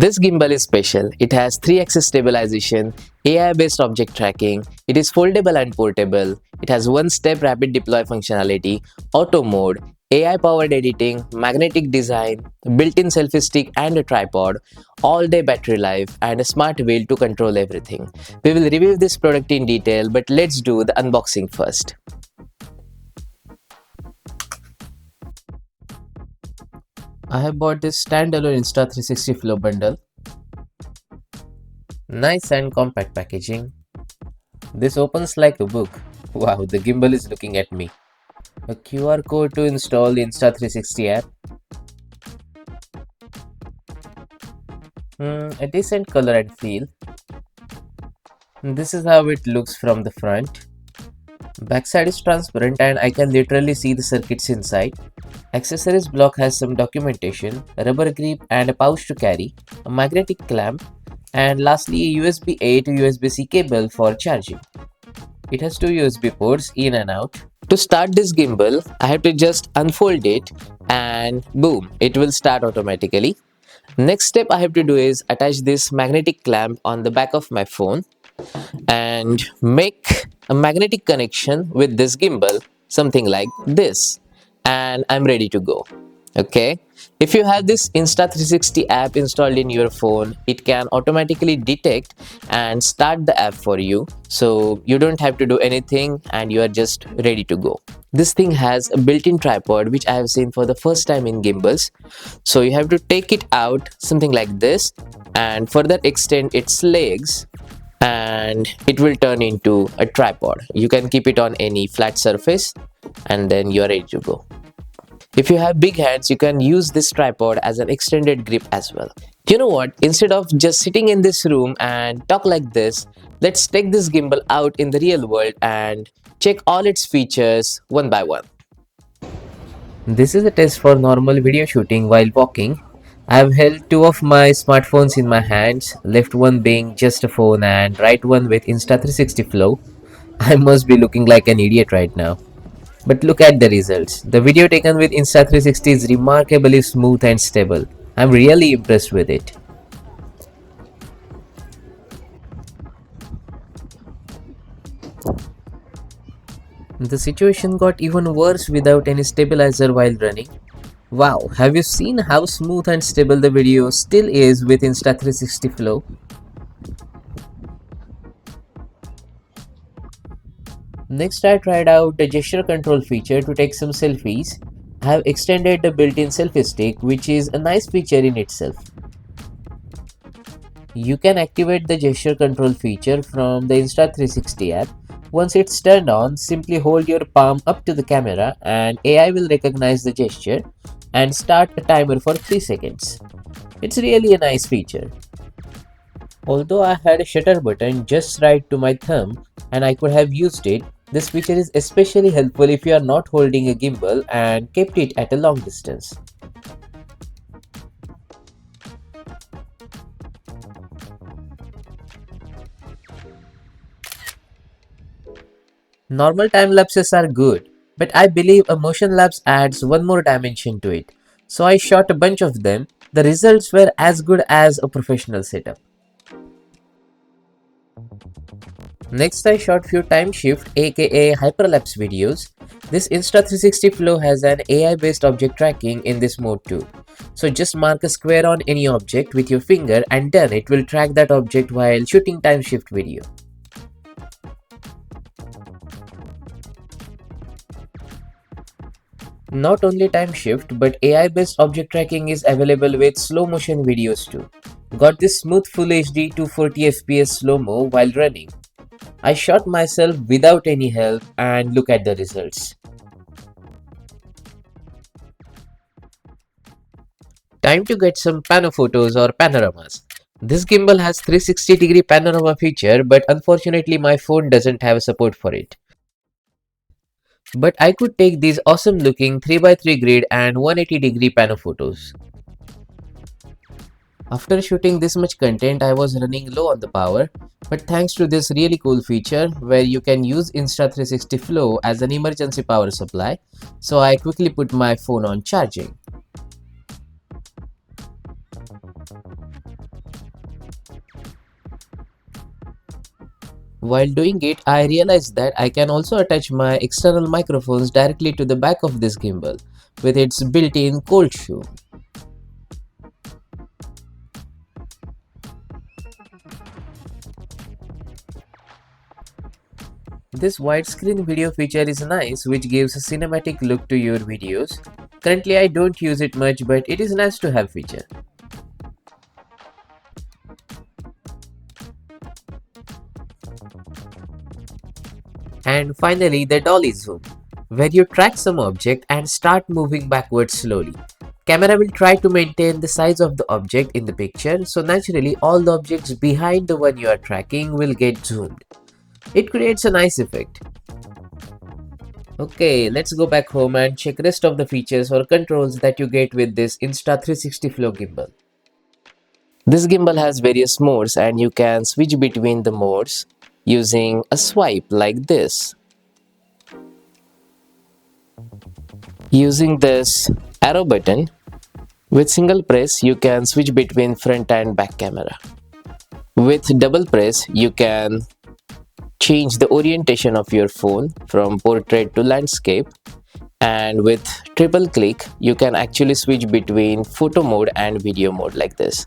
This gimbal is special. It has 3-axis stabilization, AI-based object tracking, it is foldable and portable, it has one-step rapid deploy functionality, auto mode, AI-powered editing, magnetic design, built-in selfie stick and a tripod, all-day battery life, and a smart wheel to control everything. We will review this product in detail, but let's do the unboxing first. I have bought this standalone Insta360 Flow bundle. Nice and compact packaging. This opens like a book. Wow, the gimbal is looking at me. A QR code to install the Insta360 app. A decent color and feel. This is how it looks from the front. Backside is transparent and I can literally see the circuits inside. Accessories block has some documentation, a rubber grip and a pouch to carry, a magnetic clamp, and lastly a USB-A to USB-C cable for charging. It has two USB ports in and out. To start this gimbal, I have to just unfold it and boom, it will start automatically. Next step I have to do is attach this magnetic clamp on the back of my phone and make a magnetic connection with this gimbal, something like this, and I'm ready to go. Okay, if you have this Insta360 app installed in your phone, it can automatically detect and start the app for you, so you don't have to do anything and you are just ready to go. This thing has a built-in tripod which I have seen for the first time in gimbals, so you have to take it out something like this and further extend its legs and it will turn into a tripod. You can keep it on any flat surface and then you are ready to go. If you have big hands, you can use this tripod as an extended grip as well. You know what? Instead of just sitting in this room and talk like this, let's take this gimbal out in the real world and check all its features one by one. This is a test for normal video shooting while walking. I have held two of my smartphones in my hands, left one being just a phone and right one with Insta360 Flow. I must be looking like an idiot right now. But look at the results. The video taken with Insta360 is remarkably smooth and stable. I'm really impressed with it. The situation got even worse without any stabilizer while running. Wow, have you seen how smooth and stable the video still is with Insta360 Flow? Next, I tried out the gesture control feature to take some selfies. I have extended the built-in selfie stick, which is a nice feature in itself. You can activate the gesture control feature from the Insta360 app. Once it's turned on, simply hold your palm up to the camera and AI will recognize the gesture and start a timer for 3 seconds. It's really a nice feature. Although I had a shutter button just right to my thumb and I could have used it, this feature is especially helpful if you are not holding a gimbal and kept it at a long distance. Normal time lapses are good, but I believe a motion lapse adds one more dimension to it. So I shot a bunch of them. The results were as good as a professional setup. Next, I shot few Timeshift aka Hyperlapse videos. This Insta360 Flow has an AI-based object tracking in this mode too. So just mark a square on any object with your finger and then it will track that object while shooting Timeshift video. Not only Timeshift, but AI-based object tracking is available with slow motion videos too. Got this smooth Full HD 240fps slow-mo while running. I shot myself without any help and look at the results. Time to get some Pano photos or panoramas. This gimbal has 360-degree panorama feature, but unfortunately my phone doesn't have support for it. But I could take these awesome looking 3x3 grid and 180-degree Pano photos. After shooting this much content, I was running low on the power, but thanks to this really cool feature where you can use Insta360 Flow as an emergency power supply, so I quickly put my phone on charging. While doing it, I realized that I can also attach my external microphones directly to the back of this gimbal with its built-in cold shoe. This widescreen video feature is nice, which gives a cinematic look to your videos. Currently I don't use it much, but it is nice to have feature. And finally, the Dolly Zoom, where you track some object and start moving backwards slowly. Camera will try to maintain the size of the object in the picture, so naturally all the objects behind the one you are tracking will get zoomed. It creates a nice effect. Okay, let's go back home and check rest of the features or controls that you get with this Insta360 Flow gimbal. This gimbal has various modes and you can switch between the modes using a swipe like this. Using this arrow button, with single press you can switch between front and back camera. With double press you can change the orientation of your phone from portrait to landscape, and with triple click you can actually switch between photo mode and video mode like this.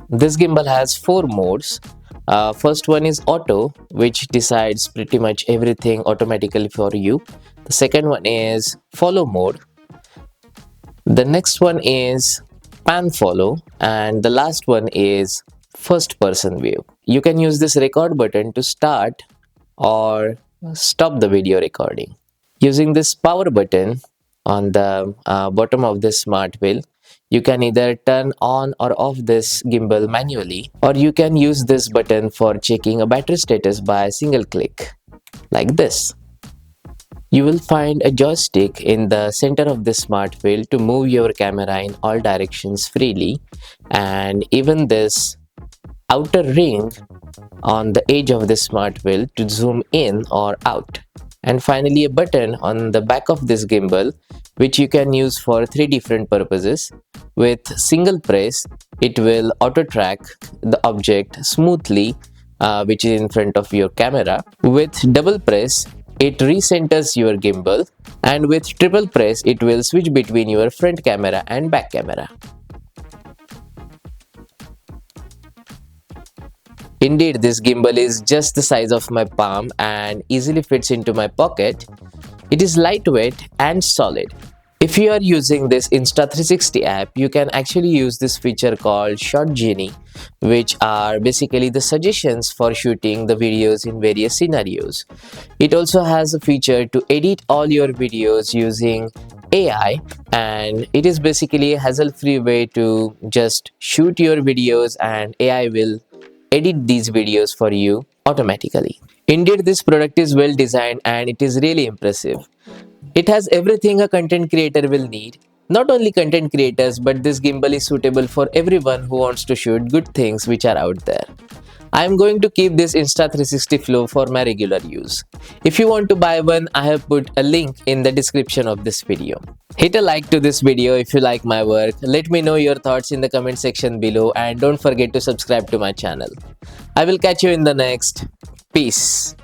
This gimbal has 4 modes. First one is auto, which decides pretty much everything automatically for you. The second one is follow mode. The next one is pan follow, and the last one is first person view. You can use this record button to start or stop the video recording. Using this power button on the bottom of this smart wheel, you can either turn on or off this gimbal manually, or you can use this button for checking a battery status by single click like this. You will find a joystick in the center of this smart wheel to move your camera in all directions freely, and even this outer ring on the edge of the smart wheel to zoom in or out. And finally a button on the back of this gimbal which you can use for 3 different purposes. With single press it will auto track the object smoothly which is in front of your camera. With double press it recenters your gimbal, and with triple press it will switch between your front camera and back camera. Indeed, this gimbal is just the size of my palm and easily fits into my pocket. It is lightweight and solid. If you are using this Insta360 app, you can actually use this feature called Shot Genie, which are basically the suggestions for shooting the videos in various scenarios. It also has a feature to edit all your videos using AI, and it is basically a hassle-free way to just shoot your videos and AI will edit these videos for you automatically. Indeed, this product is well designed and it is really impressive. It has everything a content creator will need. Not only content creators, but this gimbal is suitable for everyone who wants to shoot good things which are out there. I am going to keep this Insta360 Flow for my regular use. If you want to buy one, I have put a link in the description of this video. Hit a like to this video if you like my work. Let me know your thoughts in the comment section below, and don't forget to subscribe to my channel. I will catch you in the next. Peace.